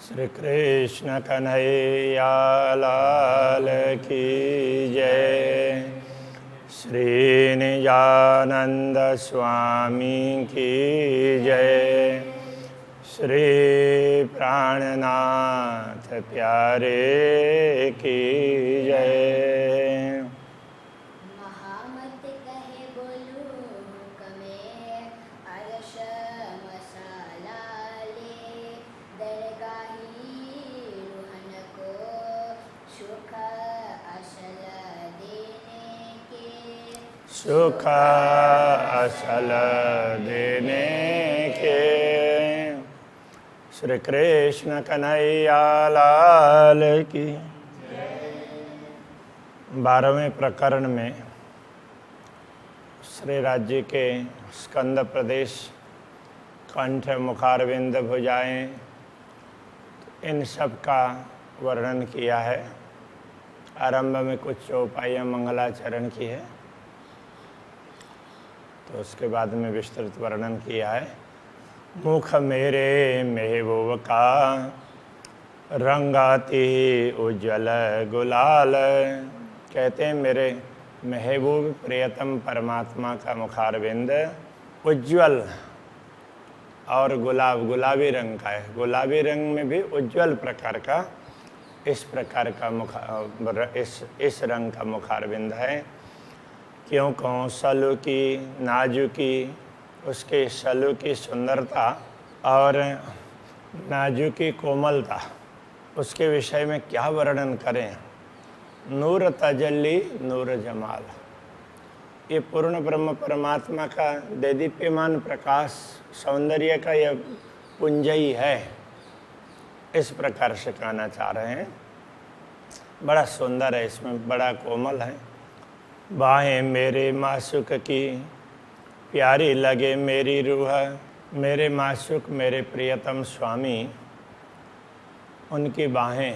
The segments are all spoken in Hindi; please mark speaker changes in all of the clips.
Speaker 1: श्री कृष्ण कन्हैया लाल की जय। श्री निजानंद स्वामी की जय। श्री प्राणनाथ प्यारे की जय।
Speaker 2: महामत कहे बोलू कमे अरश मसाला ले दरगाही रूहन को सुख असल देने के
Speaker 1: सुख असल देने के। श्री कृष्ण कन्हैया लाल की। 12वें प्रकरण में श्री राज्य के स्कंद प्रदेश, कंठ, मुखारविंद, भुजाएं, इन सब का वर्णन किया है। आरंभ में कुछ चौपाइयाँ मंगलाचरण की है, तो उसके बाद में विस्तृत वर्णन किया है। मुख मेरे महबूब का रंगाती उज्जवल गुलाल। कहते हैं मेरे महबूब प्रियतम परमात्मा का मुखारविंद उज्ज्वल और गुलाबी रंग का है। गुलाबी रंग में भी उज्ज्वल प्रकार का इस प्रकार का इस रंग का मुखारविंद है। क्यों कहूँ सलू की नाजुकी, उसके सलू की सुंदरता और नाजुकी कोमलता, उसके विषय में क्या वर्णन करें। नूर तजल्ली नूर जमाल, ये पूर्ण ब्रह्म परमात्मा का देदीप्यमान प्रकाश सौंदर्य का यह पुंजई है, इस प्रकार से कहना चाह रहे हैं। बड़ा सुंदर है, इसमें बड़ा कोमल है। बाहें मेरे मासूक की प्यारी लगे मेरी रूह। मेरे मासूक मेरे प्रियतम स्वामी, उनकी बाहें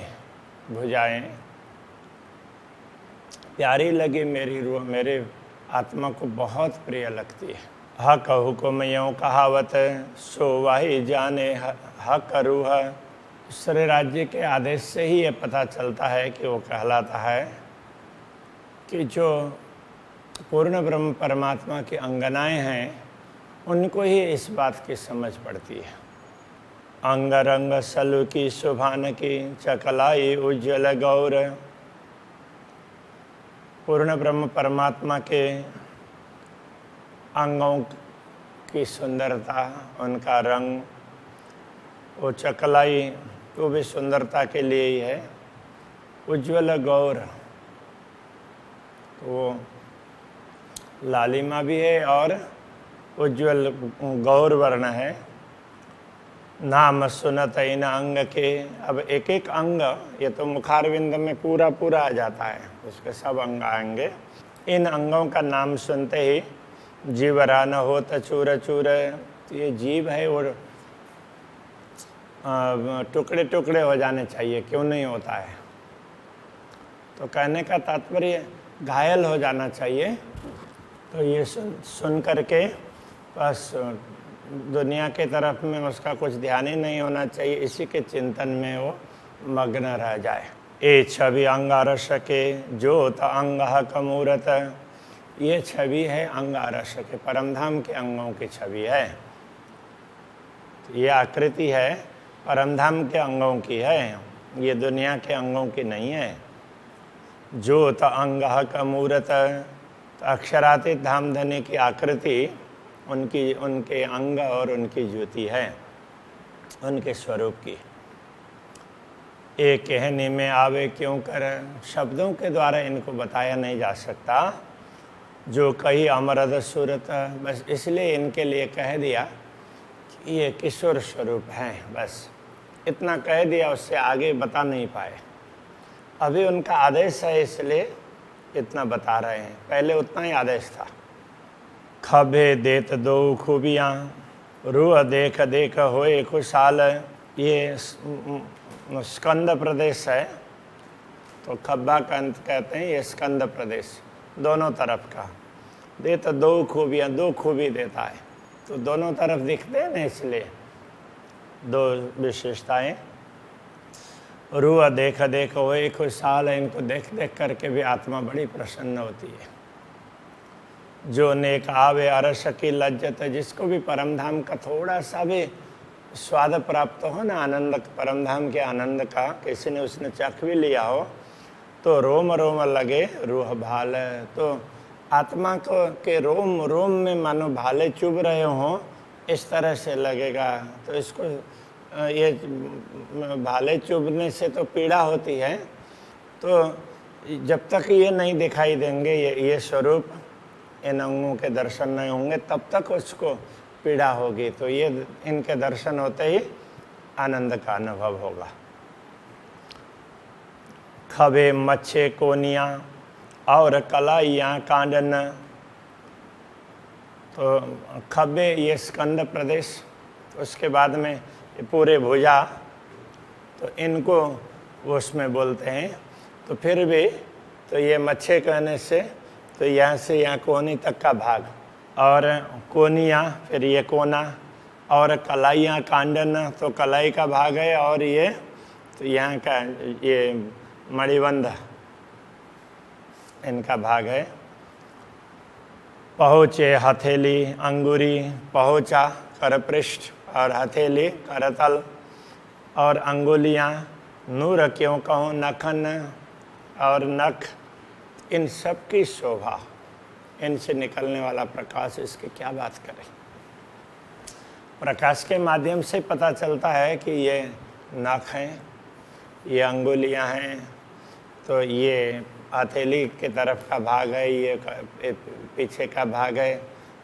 Speaker 1: भुजाएं प्यारी लगी मेरी रूह, मेरे आत्मा को बहुत प्रिय लगती है। हक हुक्म यूँ कहावत सो वाही जाने हक रूह। श्री राज्य के आदेश से ही ये पता चलता है कि वो कहलाता है कि जो पूर्ण ब्रह्म परमात्मा की अंगनाएं हैं, उनको ही इस बात की समझ पड़ती है। अंग रंग सलु की सुभान की चकलाई उज्जवल गौर। पूर्ण ब्रह्म परमात्मा के अंगों की सुंदरता, उनका रंग, वो चकलाई तो भी सुंदरता के लिए ही है। उज्ज्वल गौर, वो लालिमा भी है और उज्ज्वल गौर वर्ण है। नाम सुनत इन अंग के। अब एक एक अंग, ये तो मुखारविंद में पूरा पूरा आ जाता है, उसके सब अंग आएंगे। इन अंगों का नाम सुनते ही जीवरा न हो चूर चूर। ये जीव है और टुकड़े टुकड़े हो जाने चाहिए, क्यों नहीं होता है। तो कहने का तात्पर्य घायल हो जाना चाहिए। तो ये सुन करके बस दुनिया के तरफ में उसका कुछ ध्यान ही नहीं होना चाहिए, इसी के चिंतन में वो मग्न रह जाए। ए छवि अंगारस के ज्योत अंग कमूरत। ये छवि है अंगारस के, परमधाम के अंगों की छवि है। ये आकृति है परमधाम के अंगों की है, ये दुनिया के अंगों की नहीं है। ज्योत अंग कमूरत, अक्षरातीत धाम धनी की आकृति उनके अंग और उनकी ज्योति है, उनके स्वरूप की। एक कहने में आवे क्यों कर, शब्दों के द्वारा इनको बताया नहीं जा सकता। जो कही अमरद सूरत, बस इसलिए इनके लिए कह दिया कि ये किशोर स्वरूप हैं, बस इतना कह दिया, उससे आगे बता नहीं पाए। अभी उनका आदेश है इसलिए इतना बता रहे हैं, पहले उतना ही आदेश था। खबे देत दो खूबियाँ रूह देख देख होए खुशहाल। ये स्कंद प्रदेश है, तो खब्बा का अंत कहते हैं, ये स्कंद प्रदेश दोनों तरफ का। देत दो खूबियाँ, दो खूबी देता है, तो दोनों तरफ दिखते हैं ना, इसलिए दो विशेषताएं। रूह देख देख वही खुशहाल है, इनको देख देख करके भी आत्मा बड़ी प्रसन्न होती है। जो नेक आवे अरस की लज्जत, जिसको भी परमधाम का थोड़ा सा भी स्वाद प्राप्त हो ना, आनंद, परमधाम के आनंद का, किसी ने उसने चख भी लिया हो तो रोम रोम लगे रूह भाल। तो आत्मा को के रोम रोम में मानो भाले चुभ रहे हों, इस तरह से लगेगा। तो इसको ये भाले चुभने से तो पीड़ा होती है, तो जब तक ये नहीं दिखाई देंगे, ये स्वरूप, इन अंगों के दर्शन नहीं होंगे, तब तक उसको पीड़ा होगी। तो ये इनके दर्शन होते ही आनंद का अनुभव होगा। खबे मच्छे कोनियाँ और कलाइयाँ कांडन। तो खबे ये स्कंद प्रदेश, उसके बाद में ये पूरे भुजा, तो इनको वो उसमें बोलते हैं। तो फिर भी तो ये मच्छे कहने से तो यहाँ से यहाँ कोनी तक का भाग, और कोनियाँ फिर ये कोना, और कलाइयाँ कांडन तो कलाई का भाग है, और ये तो यहाँ का ये मणिबंध इनका भाग है। पहुँचे हथेली अंगूरी, पहुँचा करपृष्ठ और हथेली करतल, और अंगुलियाँ नूर क्यों कहूँ नखन और नख, इन सब की शोभा, इनसे निकलने वाला प्रकाश, इसकी क्या बात करें। प्रकाश के माध्यम से पता चलता है कि ये नख हैं, ये अंगुलियां हैं, तो ये हथेली की तरफ का भाग है, ये पीछे का भाग है।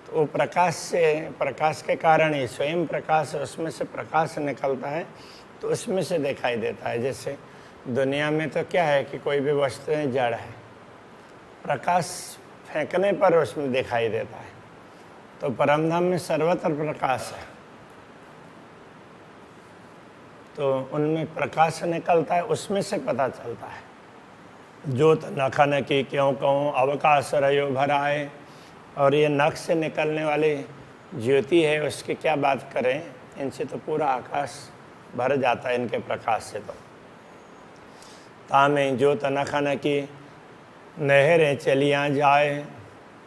Speaker 1: तो वो प्रकाश से, प्रकाश के कारण ही स्वयं प्रकाश, उसमें से प्रकाश निकलता है, तो उसमें से दिखाई देता है। जैसे दुनिया में तो क्या है कि कोई भी वस्तुएं जड़ है, प्रकाश फेंकने पर उसमें दिखाई देता है। तो परमधाम में सर्वत्र प्रकाश है, तो उनमें प्रकाश निकलता है, उसमें से पता चलता है। ज्योत नखन की क्यों कहूँ अवकाश रयो भराए, और ये नख से निकलने वाली ज्योति है, उसकी क्या बात करें, इनसे तो पूरा आकाश भर जाता है इनके प्रकाश से। तो तामे ज्योत नखन की नहरें चलियाँ जाए,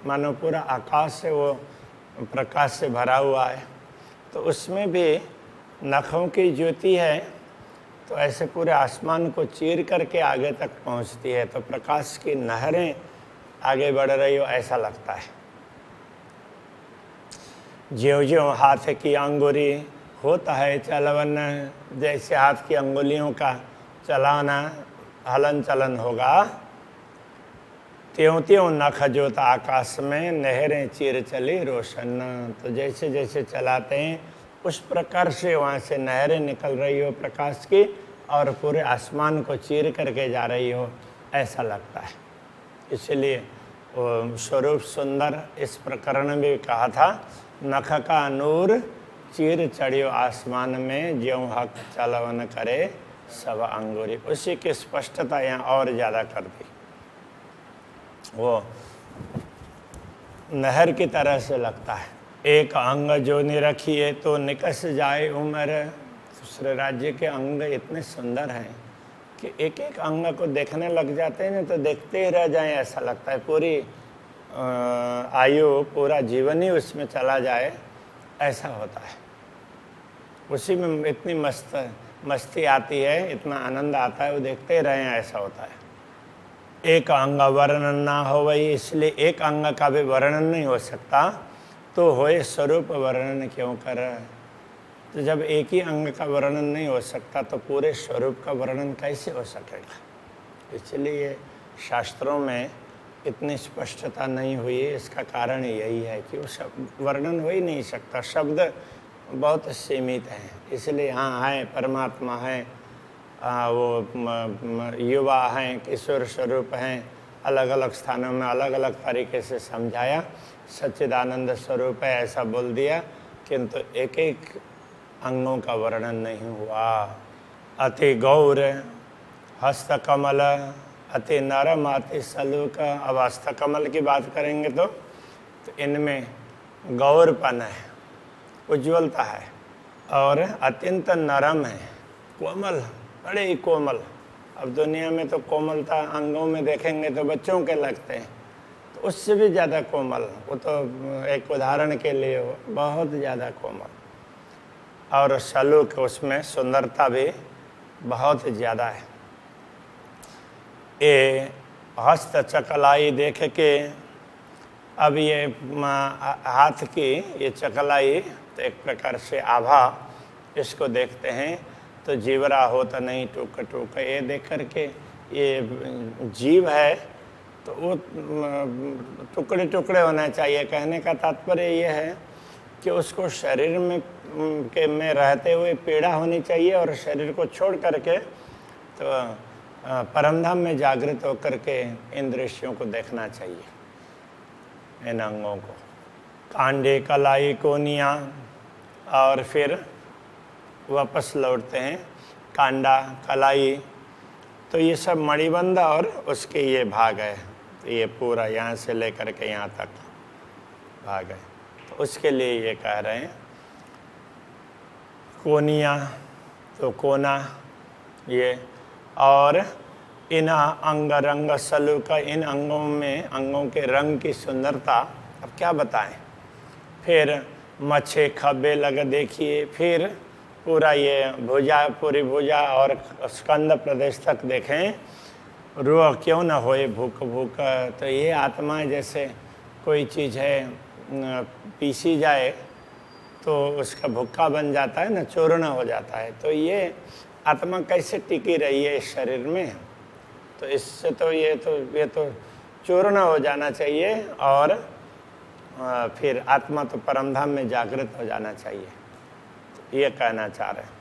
Speaker 1: मानो पूरा आकाश से वो प्रकाश से भरा हुआ है। तो उसमें भी नखों की ज्योति है, तो ऐसे पूरे आसमान को चीर करके आगे तक पहुंचती है। तो प्रकाश की नहरें आगे बढ़ रही हो ऐसा लगता है। ज्यों ज्यों हाथ की अंगुली होता है चलवन, जैसे हाथ की अंगुलियों का चलाना हलन चलन होगा, त्यों त्यों नख ज्योत आकाश में नहरें चीर चली रोशन। तो जैसे जैसे चलाते हैं उस प्रकार से वहाँ से नहरें निकल रही हो प्रकाश की, और पूरे आसमान को चीर करके जा रही हो ऐसा लगता है। इसलिए वो स्वरूप सुंदर, इस प्रकरण में भी कहा था, नख का नूर चीर चढ़ियो आसमान में, ज्यों हक चलवन करे सब अंगूरी। उसी की स्पष्टता यहाँ और ज़्यादा कर दी। वो नहर की तरह से लगता है। एक अंग जो निरखिए तो निकस जाए उम्र। दूसरे राज्य के अंग इतने सुंदर हैं कि एक एक अंग को देखने लग जाते हैं ना, तो देखते ही रह जाएं ऐसा लगता है। पूरी आयु, पूरा जीवन ही उसमें चला जाए ऐसा होता है। उसी में इतनी मस्ती आती है, इतना आनंद आता है, वो देखते ही रहें ऐसा होता है। एक अंग वर्णन ना हो वही, इसलिए एक अंग का भी वर्णन नहीं हो सकता, तो होए स्वरूप वर्णन क्यों कर। तो जब एक ही अंग का वर्णन नहीं हो सकता तो पूरे स्वरूप का वर्णन कैसे हो सकेगा। इसलिए शास्त्रों में इतनी स्पष्टता नहीं हुई है। इसका कारण यही है कि वो शब्द वर्णन हो ही नहीं सकता, शब्द बहुत सीमित हैं। इसलिए हाँ है, परमात्मा है, वो युवा हैं, किशोर स्वरूप हैं, अलग अलग स्थानों में अलग अलग तरीके से समझाया। सच्चिदानंद स्वरूप है ऐसा बोल दिया, किंतु एक एक अंगों का वर्णन नहीं हुआ। अति गौर हस्तकमल, अति नरम, अति सलूक। अब हस्तकमल की बात करेंगे तो इनमें गौरपन है, उज्ज्वलता है, और अत्यंत नरम है, कोमल बड़े ही कोमल। अब दुनिया में तो कोमलता अंगों में देखेंगे तो बच्चों के लगते हैं, तो उससे भी ज़्यादा कोमल। वो तो एक उदाहरण के लिए बहुत ज़्यादा कोमल, और सलूक उसमें सुंदरता भी बहुत ज़्यादा है। ये हस्त चकलाई देख के, अब ये हाथ की ये चकलाई तो एक प्रकार से आभा, इसको देखते हैं तो जीवरा होता नहीं टूक टूक, ये देख करके ये जीव है तो वो टुकड़े टुकड़े होना चाहिए। कहने का तात्पर्य ये है कि उसको शरीर में रहते हुए पीड़ा होनी चाहिए, और शरीर को छोड़ करके तो परमधाम में जागृत होकर के इन दृश्यों को देखना चाहिए, इन अंगों को। कांडे कलाई कोनिया, और फिर वापस लौटते हैं। कांडा कलाई तो ये सब मणिबंध और उसके ये भाग है, तो ये पूरा यहाँ से लेकर के यहाँ तक भाग है, तो उसके लिए ये कह रहे हैं। कोनिया तो कोना ये, और इन अंग रंग सलूक, इन अंगों में अंगों के रंग की सुंदरता अब क्या बताएं। फिर मच्छे खब्बे लग देखिए, फिर पूरा ये भुजा, पूरी भुजा और स्कंद प्रदेश तक देखें। रूह क्यों न होए भूख भूख, तो ये आत्मा जैसे कोई चीज़ है पीसी जाए तो उसका भुक्का बन जाता है ना, चूर्ण हो जाता है, तो ये आत्मा कैसे टिकी रही है इस शरीर में। तो इससे तो ये तो चूर्ण हो जाना चाहिए, और फिर आत्मा तो परमधाम में जागृत हो जाना चाहिए, तो ये कहना चाह रहे हैं।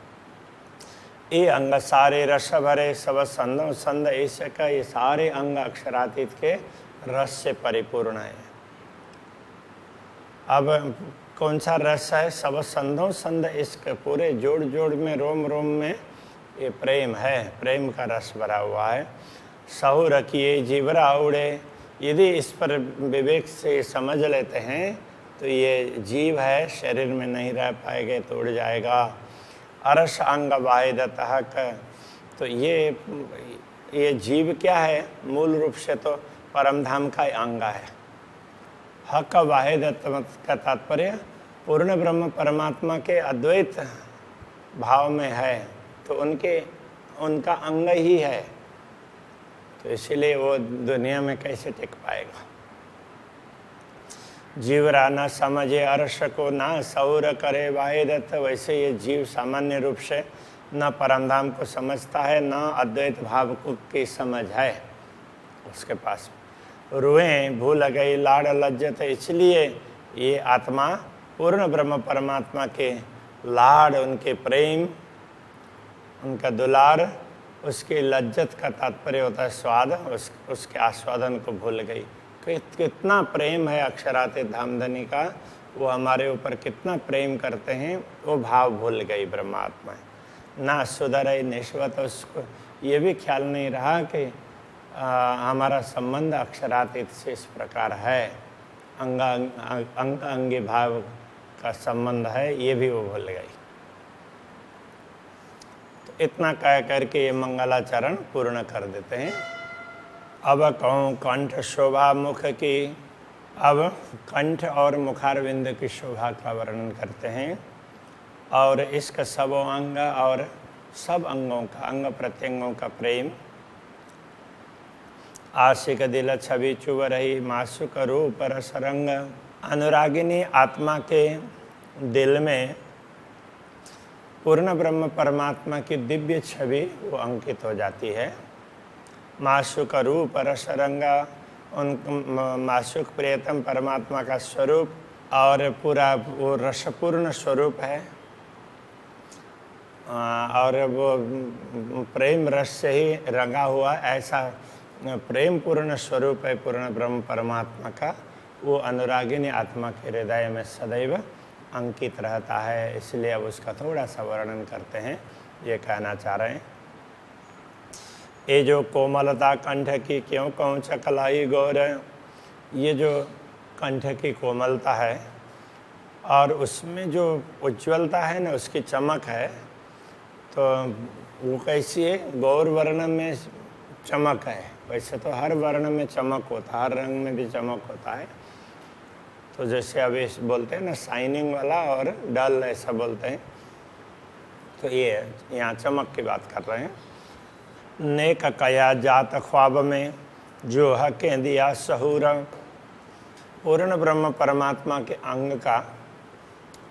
Speaker 1: ये अंग सारे रस भरे सब संदो संद ऐसे का, ये सारे अंग अक्षरातीत के रस से परिपूर्ण है। अब कौन सा रस है? सब संदो संद, इसके पूरे जोड़ जोड़ में, रोम रोम में ये प्रेम है, प्रेम का रस भरा हुआ है। सहु रखिए जीवरा उड़े, यदि इस पर विवेक से समझ लेते हैं तो ये जीव है, शरीर में नहीं रह पाएगा तो उड़ जाएगा। अरस अंग वाहिदतः, तो ये जीव क्या है? मूल रूप से तो परमधाम का अंग है। हक वाहिदत का तात्पर्य पूर्ण ब्रह्म परमात्मा के अद्वैत भाव में है, तो उनका अंग ही है, तो इसीलिए वो दुनिया में कैसे टिक पाएगा। जीवरा न समझे अर्श को, ना सौर करे वाहिदत्त, वैसे ये जीव सामान्य रूप से न परमधाम को समझता है, न अद्वैत भाव को की समझ है उसके पास। रुएं भूल गई लाड़ लज्जत, इसलिए ये आत्मा पूर्ण ब्रह्म परमात्मा के लाड़, उनके प्रेम, उनका दुलार, उसकी लज्जत का तात्पर्य होता है स्वाद, उसके आस्वादन को भूल गई। कितना प्रेम है अक्षरातीत धामधनी का, वो हमारे ऊपर कितना प्रेम करते हैं, वो भाव भूल गई ब्रह्मात्मा। ना सुधर निश्वत, उसको ये भी ख्याल नहीं रहा कि हमारा संबंध अक्षरातीत से इस प्रकार है, अंग अंगी भाव का संबंध है, ये भी वो भूल गई। तो इतना कह करके ये मंगलाचरण पूर्ण कर देते हैं। अब कहूँ कंठ शोभा मुख की, अब कंठ और मुखारविंद की शोभा का वर्णन करते हैं, और इसका सबों अंग और सब अंगों का, अंग प्रत्यंगों का प्रेम। आशिक दिल छवि चुभ रही मासुक रूप रस रंग, अनुरागिनी आत्मा के दिल में पूर्ण ब्रह्म परमात्मा की दिव्य छवि वो अंकित हो जाती है। मासुक रूप रस रंगा, उन मासुक प्रियतम परमात्मा का स्वरूप, और पूरा वो रसपूर्ण स्वरूप है, और वो प्रेम रस से ही रंगा हुआ ऐसा प्रेम पूर्ण स्वरूप है पूर्ण ब्रह्म परमात्मा का। वो अनुरागिनी आत्मा के हृदय में सदैव अंकित रहता है, इसलिए अब उसका थोड़ा सा वर्णन करते हैं। ये कहना चाह रहे हैं, ये जो कोमलता कंठ की क्यों कहूँ चकलाई गौर, ये जो कंठ की कोमलता है और उसमें जो उज्ज्वलता है ना, उसकी चमक है, तो वो कैसी है? गौर वर्ण में चमक है। वैसे तो हर वर्ण में चमक होता है, हर रंग में भी चमक होता है। तो जैसे अभी बोलते हैं ना शाइनिंग वाला और डल, ऐसा बोलते हैं। तो ये यहाँ चमक की बात कर रहे हैं। नेक कया जात ख्वाब में जो हक दिया सहूर। पूर्ण ब्रह्म परमात्मा के अंग का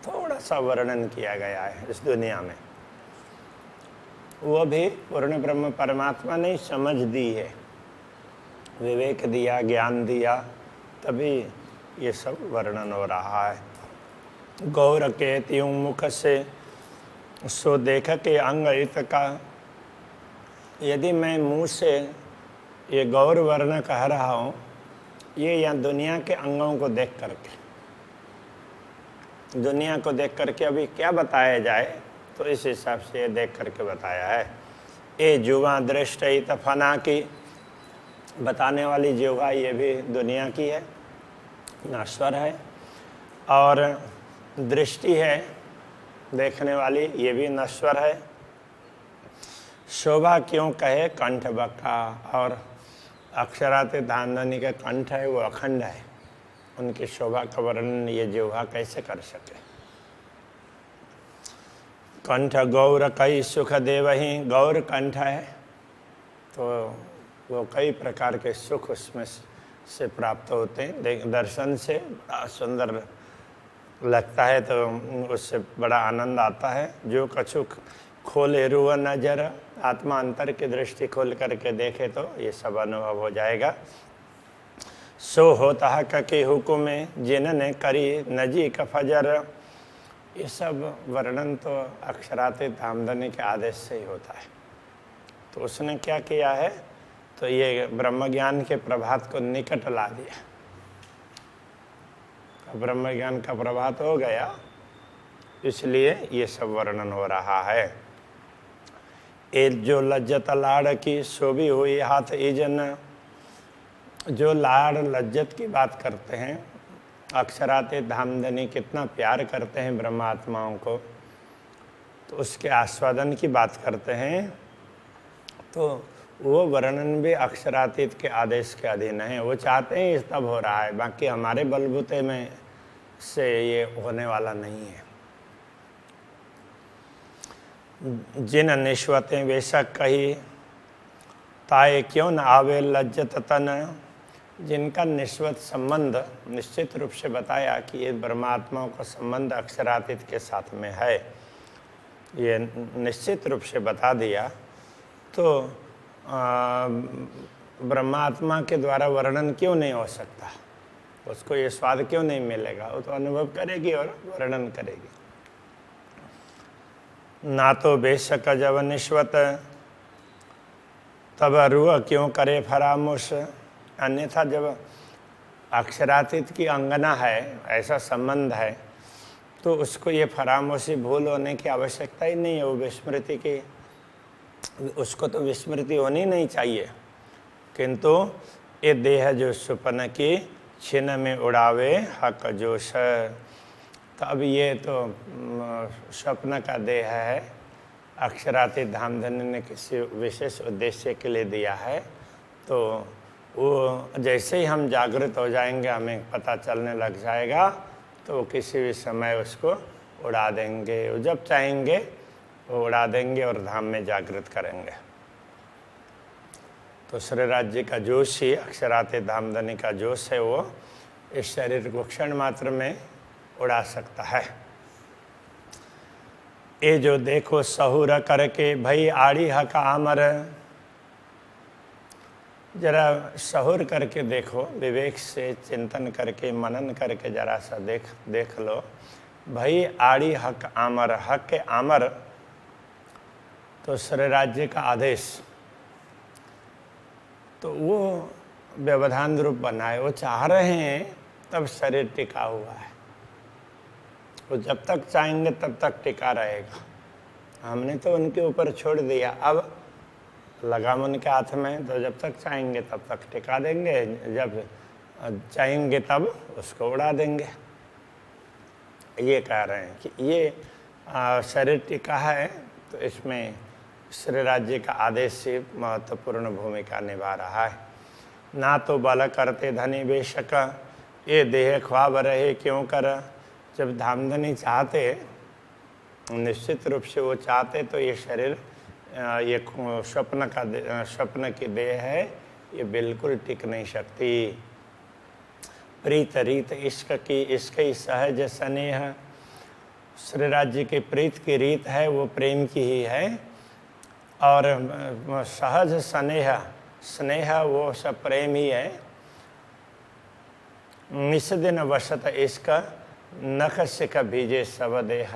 Speaker 1: थोड़ा सा वर्णन किया गया है इस दुनिया में। वो भी पूर्ण ब्रह्म परमात्मा ने समझ दी है, विवेक दिया, ज्ञान दिया, तभी ये सब वर्णन हो रहा है। गौर के त्यों मुख से सो देख के अंग इत का। यदि मैं मुंह से ये गौर वर्ण कह रहा हूँ, ये यहाँ दुनिया के अंगों को देख करके, दुनिया को देख करके अभी क्या बताया जाए, तो इस हिसाब से ये देख करके बताया है। ए जुवा दृष्ट तफना की, बताने वाली जुवा ये भी दुनिया की है, नश्वर है। और दृष्टि है देखने वाली, ये भी नश्वर है। शोभा क्यों कहे कंठ बका, और अक्षराते धांधनी का कंठ है वो अखंड है, उनकी शोभा का वर्णन ये जिह्वा कैसे कर सके। कंठ गौर कई सुख देवही, गौर कंठ है तो वो कई प्रकार के सुख उसमें से प्राप्त होते हैं। दर्शन से बड़ा सुंदर लगता है तो उससे बड़ा आनंद आता है। जो कछुक खोले रुआ नजर, आत्मा अंतर की दृष्टि खोल करके देखे तो ये सब अनुभव हो जाएगा। सो होता है के हुक्म जिन्होंने करी नजी का फजर। ये सब वर्णन तो अक्षराते धामधनी के आदेश से ही होता है। तो उसने क्या किया है, तो ये ब्रह्म ज्ञान के प्रभात को निकट ला दिया। ब्रह्म ज्ञान का प्रभात हो गया, इसलिए ये सब वर्णन हो रहा है। एक जो लज्जत लाड़ की सो भी हुई हाथ ईजन। जो लाड़ लज्जत की बात करते हैं, अक्षराते धामधनी कितना प्यार करते हैं ब्रह्मात्माओं को, तो उसके आस्वादन की बात करते हैं, तो वो वर्णन भी अक्षरातीत के आदेश के अधीन है। वो चाहते हैं तब हो रहा है, बाकी हमारे बलबूते में से ये होने वाला नहीं है। जिन निश्वतें बेशक कही ताए क्यों न आवे लज्जत तन। जिनका निश्वत संबंध निश्चित रूप से बताया कि ये ब्रह्मात्माओं का संबंध अक्षरातीत के साथ में है, ये निश्चित रूप से बता दिया, तो ब्रह्मात्मा के द्वारा वर्णन क्यों नहीं हो सकता, उसको ये स्वाद क्यों नहीं मिलेगा। वो तो अनुभव करेगी और वर्णन करेगी। ना तो बेशक जब निश्वत तब रूह क्यों करे फरामोश। अन्यथा जब अक्षरातीत की अंगना है, ऐसा संबंध है, तो उसको ये फरामोशी भूल होने की आवश्यकता ही नहीं है। वो विस्मृति की, उसको तो विस्मृति होनी नहीं चाहिए। किंतु ये देह जो सुपन की छिन में उड़ावे हक जोश। तो अब ये तो स्वप्न का देह है, अक्षरातीत धामधनी ने किसी विशेष उद्देश्य के लिए दिया है। तो वो जैसे ही हम जागृत हो जाएंगे, हमें पता चलने लग जाएगा, तो किसी भी समय उसको उड़ा देंगे। वो जब चाहेंगे वो उड़ा देंगे और धाम में जागृत करेंगे। तो श्री राज्य का जोश ही अक्षरातीत धामधनी का जोश है, वो इस शरीर को क्षण मात्र में उड़ा सकता है। ये जो देखो सहूर करके भई आड़ी हक आमर। जरा सहूर करके देखो, विवेक से चिंतन करके मनन करके जरा सा देख लो। भई आड़ी हक आमर, हक के आमर तो श्री राज्य का आदेश, तो वो व्यवधान रूप बना है। वो चाह रहे हैं तब शरीर टिका हुआ है, वो जब तक चाहेंगे तब तक टिका रहेगा। हमने तो उनके ऊपर छोड़ दिया, अब लगाम उनके हाथ में, तो जब तक चाहेंगे तब तक टिका देंगे, जब चाहेंगे तब उसको उड़ा देंगे। ये कह रहे हैं कि ये शरीर टिका है, तो इसमें श्री राज्य का आदेश से महत्वपूर्ण भूमिका निभा रहा है। ना तो बल करते धनी बेशक, ये देह ख्वाब रहे क्यों कर। जब धामधनी चाहते, निश्चित रूप से वो चाहते तो ये शरीर, ये स्वप्न की देह है, ये बिल्कुल टिक नहीं सकती। प्रीत रीत इश्क की, इश्क ही सहज स्नेह। श्री राज्य की प्रीत की रीत है वो प्रेम की ही है, और सहज स्नेह, स्नेह वो सब प्रेम ही है। निस्दिन वसत इश्क, नख सिख भीजे सब देह।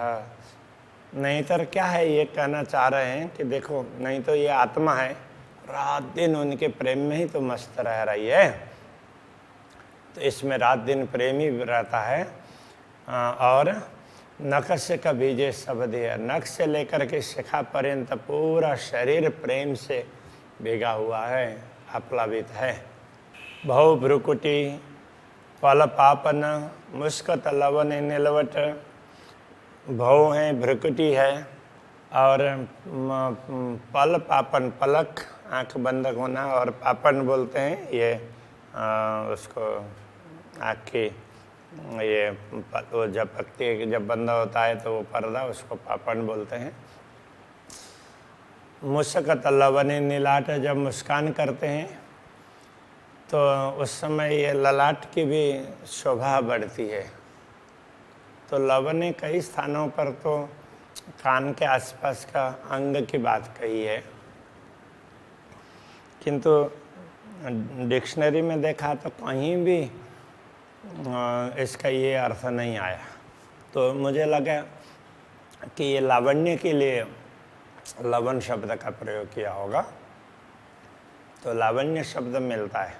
Speaker 1: नहीं तो क्या है, ये कहना चाह रहे हैं कि देखो, नहीं तो ये आत्मा है, रात दिन उनके प्रेम में ही तो मस्त रह रही है। तो इसमें रात दिन प्रेम ही रहता है। और नख से का बीजे सब देह, नख से लेकर के शिखा पर्यंत पूरा शरीर प्रेम से भीगा हुआ है, आप्लावित है। भव भ्रुकुटी पल पापन, मुस्कत लवन नीलवट। भव है, भ्रुकुटी है, और पल पापन, पलक आंख बंद होना, और पापन बोलते हैं ये उसको आँख की, ये वो जब पकती, जब बंद होता है तो वो पर्दा, उसको पापन बोलते हैं। मुस्कत लवनी नीलाट, जब मुस्कान करते हैं तो उस समय ये ललाट की भी शोभा बढ़ती है। तो लवने कई स्थानों पर तो कान के आसपास का अंग की बात कही है, किंतु डिक्शनरी में देखा तो कहीं भी इसका ये अर्थ नहीं आया। तो मुझे लगा कि ये लावण्य के लिए लवन शब्द का प्रयोग किया होगा, तो लावण्य शब्द मिलता है।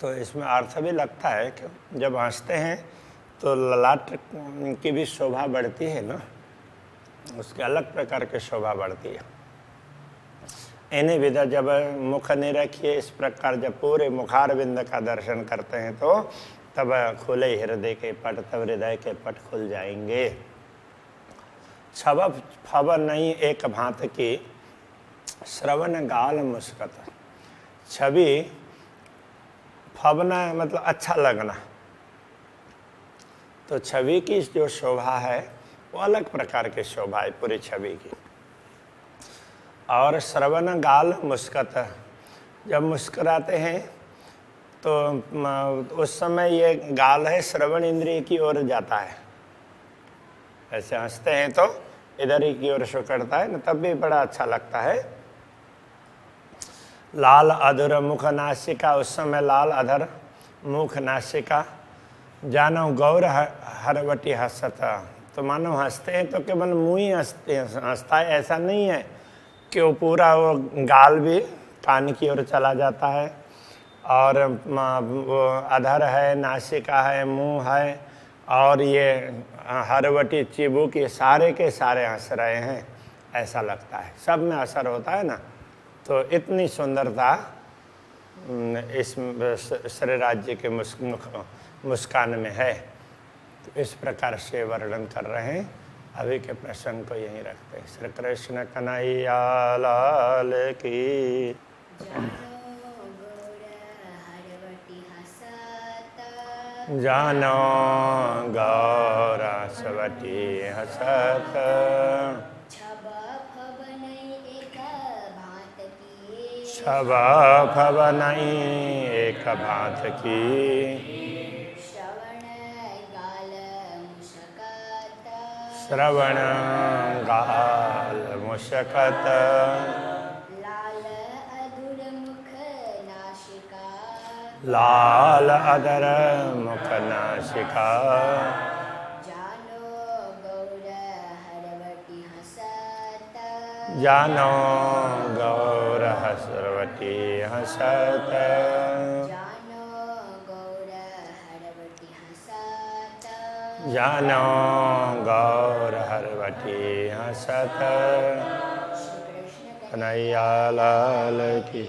Speaker 1: तो इसमें अर्थ भी लगता है कि जब हंसते हैं तो ललाट की भी शोभा बढ़ती है ना, उसके अलग प्रकार की शोभा बढ़ती है। इन्हीं विधा जब मुख निरखिए, इस प्रकार जब पूरे मुखारविंद का दर्शन करते हैं तो तब खुले हृदय के पट, तब हृदय के पट खुल जाएंगे। छब फब नहीं एक भांत की, श्रवण गाल मुस्कत। छवि, फबना मतलब अच्छा लगना, तो छवि की जो शोभा है वो अलग प्रकार की शोभा है पूरी छवि की। और श्रवण गाल मुस्कत, जब मुस्कुराते हैं तो उस समय ये गाल है श्रवण इंद्रिय की ओर जाता है। ऐसे हंसते हैं तो इधर ही की ओर शो करता है ना, तब भी बड़ा अच्छा लगता है। लाल अधर मुख नासिका, उस समय लाल अधर मुख नासिका। जानो गौर हरवटी हंसता, तो मानो हंसते हैं तो केवल मुँह ही हंसता है, ऐसा नहीं है कि वो पूरा वो गाल भी कान की ओर चला जाता है, और वो अधर है, नासिका है, मुंह है, और ये हरवटी चिबुक, ये सारे के सारे हंस रहे हैं, ऐसा लगता है। सब में असर होता है ना। तो इतनी सुंदरता इस श्री राज्य के मुस्कान में है। तो इस प्रकार से वर्णन कर रहे हैं। अभी के प्रसंग को यहीं रखते हैं। श्री कृष्ण कन्हैया लाल की। जानो गौर हरवटी हंसत, छब फब नहीं एक भांत की। श्रवण गाल मुस्कत, लाल अधर मुख नासिका। जानो गौर हरवटी हंसत, जानो गौर हरवटी हंसत। कन्हैया लाल की।